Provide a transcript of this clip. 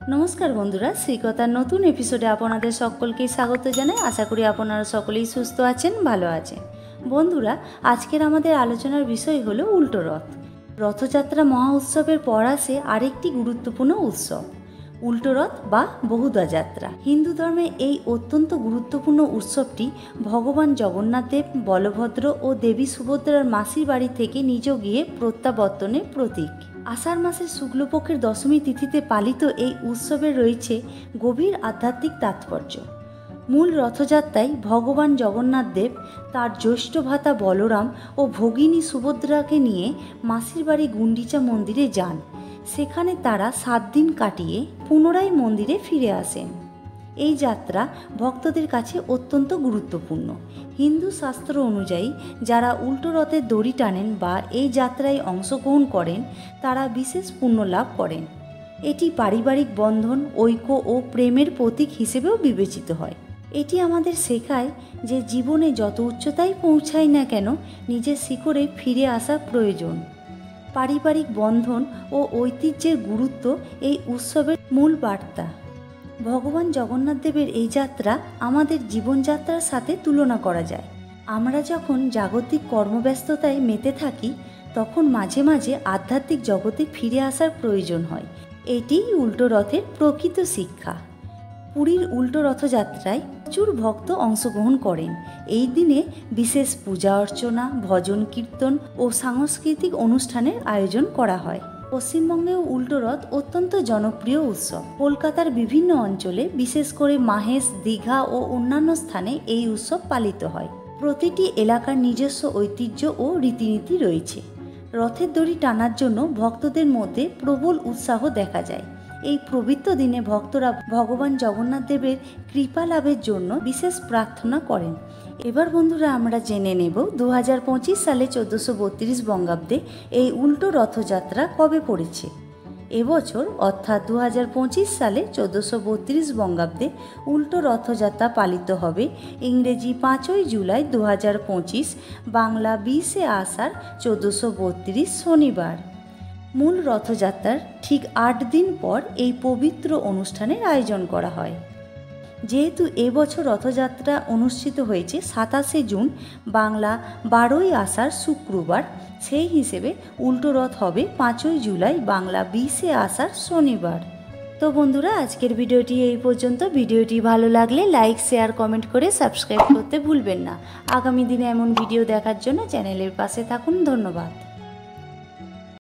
नमस्कार बंधुरा श्रीकथार नतून एपिसोडे आपनादेर सकलके स्वागत जानाई। आशा करी आपनारा सकलेई सुस्थ आछेन, भालो आछेन। बंधुरा आजकेर आमादेर आलोचनार विषय हलो उल्टो रथ। रथयात्रा महा उत्सवेर पर आसे आरेकटी गुरुत्वपूर्ण उत्सव उल्टो रथ बा बहुधा यात्रा। हिंदू धर्मे এই অত্যন্ত গুরুত্বপূর্ণ উৎসবটি ভগবান জগন্নাথ দেব, বলভদ্র ও দেবী সুভদ্রার মাসির বাড়ি থেকে নিজ গিয়ে প্রত্যাবর্তনের প্রতীক। আষাঢ় মাসের শুক্লপক্ষের দশমী তিথিতে পালিত এই উৎসবের রয়েছে গভীর আধ্যাত্মিক তাৎপর্য। মূল রথযাত্রায় ভগবান জগন্নাথ দেব তার জ্যৈষ্ঠ ভ্রাতা বলরাম ও ভগিনী সুভদ্রাকে নিয়ে মাসির বাড়ি গুন্ডিচা মন্দিরে যান। সেখানে তারা 7 দিন কাটিয়ে পুনরায় মন্দিরে ফিরে আসেন। এই যাত্রা ভক্তদের কাছে অত্যন্ত গুরুত্বপূর্ণ। হিন্দু শাস্ত্র অনুযায়ী যারা উল্টো রথের দড়ি টানেন বা এই যাত্রায় অংশগ্রহণ করেন তারা বিশেষ পুণ্য লাভ করেন। এটি পারিবারিক বন্ধন, ঐক্য ও প্রেমের প্রতীক হিসেবেও বিবেচিত হয়। এটি আমাদের শেখায় যে জীবনে যত উচ্চতায় পৌঁছাই না কেন নিজের শিকড়ে ফিরে আসা প্রয়োজন। পারিবারিক বন্ধন ও ঐতিহ্যের গুরুত্ব এই উৎসবের মূল বার্তা। ভগবান জগন্নাথ দেবের এই যাত্রা আমাদের জীবনযাত্রার সাথে তুলনা করা যায়। আমরা যখন জাগতিক কর্মব্যস্ততায় মেতে থাকি তখন মাঝে মাঝে আধ্যাত্মিক জগতে ফিরে আসার প্রয়োজন হয়। এটিই উল্টো রথের প্রকৃত শিক্ষা। পুরীর উল্টো রথযাত্রায় প্রচুর ভক্ত অংশগ্রহণ করেন। এই দিনে বিশেষ পূজা অর্চনা, ভজন কীর্তন ও সাংস্কৃতিক অনুষ্ঠানের আয়োজন করা হয়। পশ্চিমবঙ্গেও উল্টো রথ অত্যন্ত জনপ্রিয় উৎসব। কলকাতার বিভিন্ন অঞ্চলে বিশেষ করে মাহেশ, দীঘা ও অন্যান্য স্থানে এই উৎসব পালিত হয়। প্রতিটি এলাকার নিজস্ব ঐতিহ্য ও রীতিনীতি রয়েছে। রথের দড়ি টানার জন্য ভক্তদের মধ্যে প্রবল উৎসাহ দেখা যায়। এই পবিত্র দিনে ভক্তরা ভগবান জগন্নাথ দেবের কৃপা লাভের জন্য বিশেষ প্রার্থনা করেন। এবার বন্ধুরা আমরা জেনে নেব 2025 সালে 1432 বঙ্গাব্দে এই উল্টো রথযাত্রা কবে পড়েছে। এবছর অর্থাৎ 2025 সালে 1432 বঙ্গাব্দে উল্টো রথযাত্রা পালিত হবে ইংরেজি 5ই জুলাই 2025, বাংলা 20শে আষাঢ় 1432 শনিবার। মূল রথযাত্রার ঠিক 8 দিন পর এই পবিত্র অনুষ্ঠানের আয়োজন করা হয়। যেহেতু এবছর রথযাত্রা অনুষ্ঠিত হয়েছে 27শে জুন, বাংলা 12ই আষাঢ় শুক্রবার, সেই হিসেবে উল্টো রথ হবে 5ই জুলাই, বাংলা 20শে আষাঢ় শনিবার। তো বন্ধুরা আজকের ভিডিওটি এই পর্যন্ত। ভিডিওটি ভালো লাগলে লাইক, শেয়ার, কমেন্ট করে সাবস্ক্রাইব করতে ভুলবেন না। আগামী দিনে এমন ভিডিও দেখার জন্য চ্যানেলের পাশে থাকুন। ধন্যবাদ।